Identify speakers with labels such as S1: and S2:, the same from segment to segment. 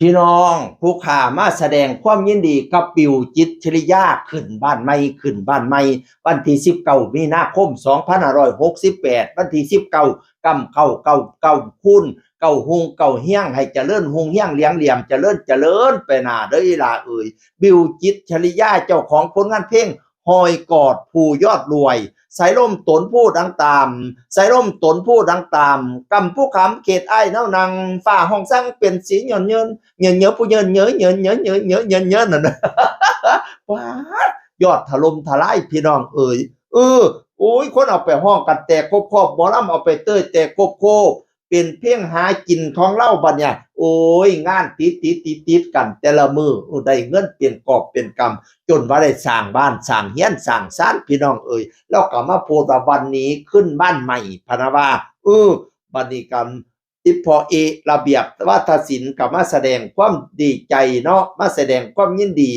S1: พี่น้องผู้ข่ามาแสดงความยินดีกับปิวจิตรชริยาขึ้นบ้านใหม่วันที่19มีนาคม2568วันที่19กำเก้าคูณเก้าฮุงเก้าเฮียงให้เจริญฮุงเฮียงเลี้ยงเหลี่ยมเจริญไปหน้าเด้ออีหล่าเอ่ยบิวจิตรชริยาเจ้าของผลงานเพลงหอยกอดผู้ยอดรวยสายลมตนผู้ดังตามสายลมตนผู้ดังตามกำผู้ขำเขตอ้ายเน่านังฝ่าห้องสั่งเป็นสีหย่อนเยินเยอะผู้เยินเยอะนั่นนะว้ายอดถล่มทลายพี่น้องเอ่ยโอ้ยคนเอาไปห้องกันแต่ครบหมอลำเอาไปเต้ยแต่ครบเป็นเพียงหากินของเล่าบัดเนี่ยโอ้ยงานติดกันแต่ละมือได้เงินเป็นกอบเป็นกำจนว่าได้สร้างบ้านสร้างเฮียนสร้างศาลพี่น้องเอ่ยแล้วก็มาโพสต์วันนี้ขึ้นบ้านใหม่พะนะว่าบัดนี้กันอีพอระเบียบวัฒนศิลป์กับมาแสดงความดีใจเนาะมาแสดงความยินดี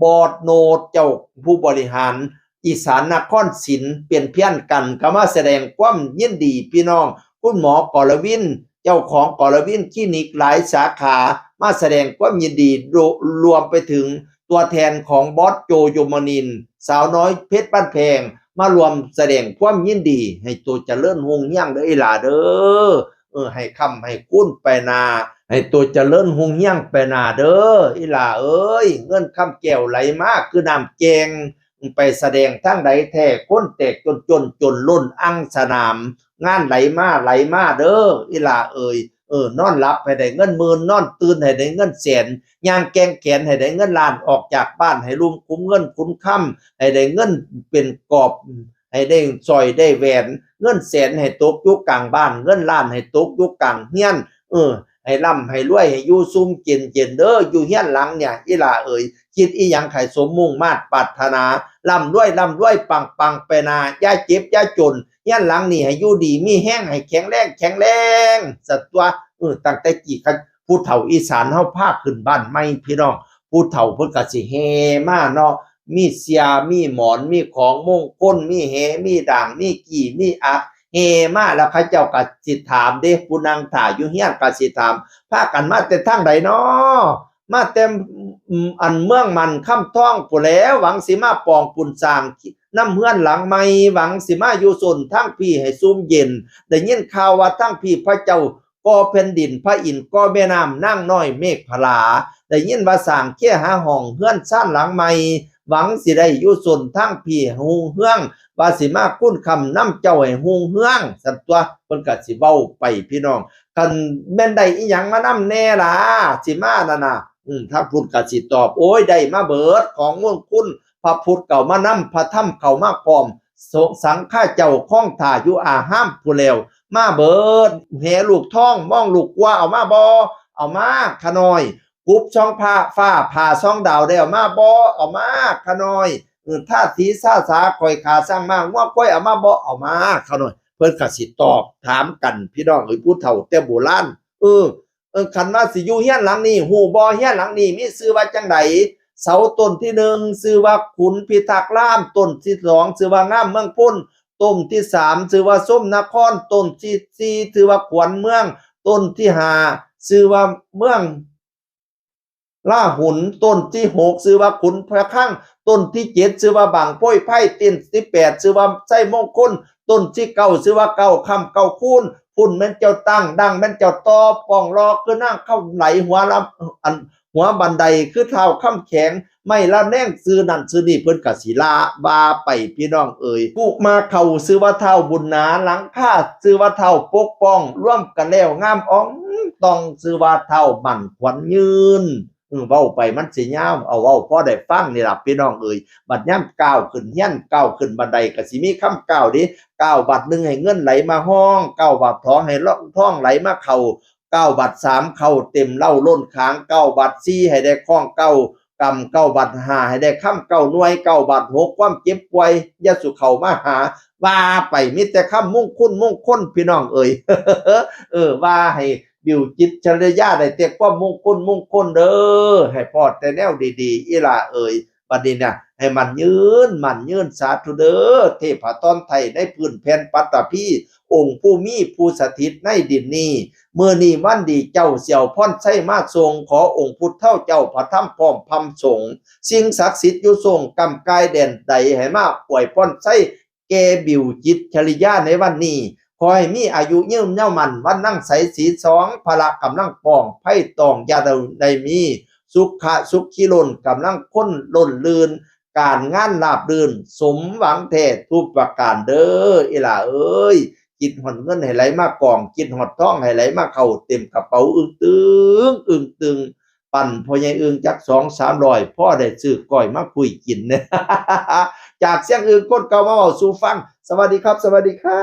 S1: บอร์ดโนดเจ้าผู้บริหารอีสานนครศิลป์เปลี่ยนเพี้ยนกันก็มาแสดงความยินดีพี่น้องคุณหมอกรวินเจ้าของกรวินคลินิกหลายสาขามาแสดงความยินดีรวมไปถึงตัวแทนของบอสโจโยมนินสาวน้อยเพชรบ้านแพงมารวมแสดงความยินดีให้ตัวเจริญฮงยั่งเด้อหล่าเด้อให้คำให้คุ้นไปนาให้ตัวเจริญฮงยั่งไปนาเด้ออีหล่าเอ้ยเงินคำแก้วไหลมากคือน้ำแกงไปแสดงทั้งใดแท้คนแตกจนล้นอังสนามงานไหลมาเด้ออีหล่าเอ้ยนอนหลับให้ได้เงินหมื่นนอนตื่นให้ได้เงินแสนย่างแกงแขนให้ได้เงินล้านออกจากบ้านให้ลุมคุ้มเงินคุ้มค่ำให้ได้เงินเป็นกอบให้ได้ซอยได้แหวนเงินแสนให้ตกอยู่กลางบ้านเงินล้านให้ตกอยู่กลางเฮียนให้ร่ำให้รวยให้อยู่ซุ่มเย็นเด้ออยู่เฮียนหลังเนี่ยอีหล่าเอ้ยคิดอีหยังไขสมมุ่งมาตรปรารถนาร่ำรวยปังไปนาอย่าเจ็บอย่าจนเฮียนหลังนี่ให้อยู่ดีมีแห้งให้แข็งแรงสัตว์ตั้งแต่กี่คันผู้เฒ่าอีสานเฮาพาขึ้นบ้านใหม่พี่น้องผู้เฒ่าเพิ่นก็สิเฮมาเนาะมีเสียมีหมอนมีของมงคลมีแหมีด่างมีกี่มีอะเฮมาแล้วเขาเจ้าก็สิถามเด้ผู้นั่งถ่าอยู่เฮียนก็สิถามพากันมาแต่ทางใดน้อมาแต่อันเมืองมันค่ำท้องผู้แลวหวังสิมาปองปุนสร้างน้ำเฮือนหลังใหม่หวังสิมาอยู่ส่วนทั้งพี่ให้ซุ่มเย็นได้ยินข่าวว่าทั้งพี่พระเจ้าก่อแผ่นดินพระอินทร์ก่อแม่น้ำนั่งน้อยเมฆพลาได้ยินว่าสร้างแค่หาห้องเฮือนซ่านหลังใหม่หวังสิได้อยู่ส่วนทั้งพี่ฮุงเฮืองว่าสิมาคุ้นคำน้ำเจ้าให้ฮุงเฮืองสัตว์ตัวเพิ่นก็สิเว้าไปพี่น้องกันแม่นได้อีหยังมานำแน่ล่ะสิมานั่นน่ะถ้าพุทธก็สิตอบโอ้ยได้มาเบิดของมงคลพระพุทธเก่ามานำพระธรรมเข้ามาพร้อมสังฆาเจ้าคล้องถ่าอยู่อาห้ามผู้แล้วมาเบิดแหลูกท้องมองลูกว่าเอามาบ่เอามาขะน้อยกุบช่องฟ้าผ่าช่องดาวได้เอามาบ่เอามาขะน้อยถ้าทีซาสาข่อยขาสร้างมาว่าก้อยเอามาบ่เอามาขะน้อยเพิ่นก็สิตอบถามกันพี่น้องผู้เฒ่าแต่โบราณคันว่าสิอยู่เฮียนหลังนี้ฮู้บ่เฮียนหลังนี้มีชื่อว่าจังไดเสาต้นที่1ชื่อว่าขุนพิทักษ์รามต้นที่2ชื่อว่างามเมืองพ้นต้นที่3ชื่อว่าส้มนครต้นที่4ชื่อว่าขวัญเมืองต้นที่5ชื่อว่าเมืองล่าหุนต้นที่6ชื่อว่าขุนพระคั่งต้นที่7ชื่อว่าบางโป้ยไผ่ต้นที่8ชื่อว่าไส้มงคลต้นที่9ชื่อว่าเก้าคำเก้าคูณพุ่นแม่นเจ้าตั้งดังแม่นเจ้าตอป้องรอคือนั่งเข้าไหลหัวลำหัวบันไดคือเท้าค้ำแข็งไม่ละแน่งซื้อนั่นซื้อนี่เพิ่นก็สิลาบาไปพี่น้องเอ่ยปลูกมาเข้าซื้อว่าเท้าบุญนาหลังคาซื้อว่าเท้าปกป้องร่วมกันแล้วงามอ่องต้องซื้อว่าเท้ามั่นขวัญยืนเว้าไปมันสิยาวเอาเว้าพอได้ฟังนี่ล่ะพี่น้องเอ่ยบัดยามก้าวขึ้นเฮียนก้าวขึ้นบันไดก็สิมีคำกล่าวดิ9 บาท1ให้เงินไหลมาห้อง9 บาททองให้ท้องไหลมาเข้า9 บาท3เข้าเต็มเล่าล้นค้าง9 บาท4ให้ได้คล้อง9กำ9 บาท5ให้ได้ค้ำ9หน่วย9 บาท6ความเจ็บป่วยอย่าสุเข้ามาหาว่าไปมีแต่คำมงคลพี่น้องเอ่ย ว่าให้บิวจิตชริยาได้แต่ความมงคลเด้อให้พอดแต่แนวดีๆอีหล่าเอ่ยบัดนี้เนี่ยให้มันยืนสาธุเด้อเทพตอนไทยในพื้นแผ่นปัตตภี องค์ผู้มีผู้สถิตในดินนี้เมื่อนี้วันดีเจ้าเสี่ยวพ่อนใช้มาทรงขอองค์พุทธเท่าเจ้าพระธรรมพร้อมพำสงฆ์สิ่งศักดิ์สิทธิ์อยู่ทรงกำกายแดนใดให้มาป่วยพ่อนใช้แกบิวจิตชริยาในวันนี้ขอให้มีอายุยืนเน่ามันวันนั่งใสสีสองพละกำลังป้องไพ่ตองยาใดมีสุขะสุขีล้นกำลังพ้นล้นลื่นการงานราบรื่นสมหวังแท้ทุกประการเด้ออีหล่าเอ้ยกินหอดเงินให้ไหลมากองกินหอดทองให้ไหลมาเข้าเต็มกระเป๋าอึ้งตึงปั่นพ่อใหญ่อึ้งจัก2-300พ่อได้ซื้อก้อยมาคุยกินเนี่ย จากเสียงอึ้งคนเก่ามาเว้าสู่ฟังสวัสดีครับสวัสดีครับ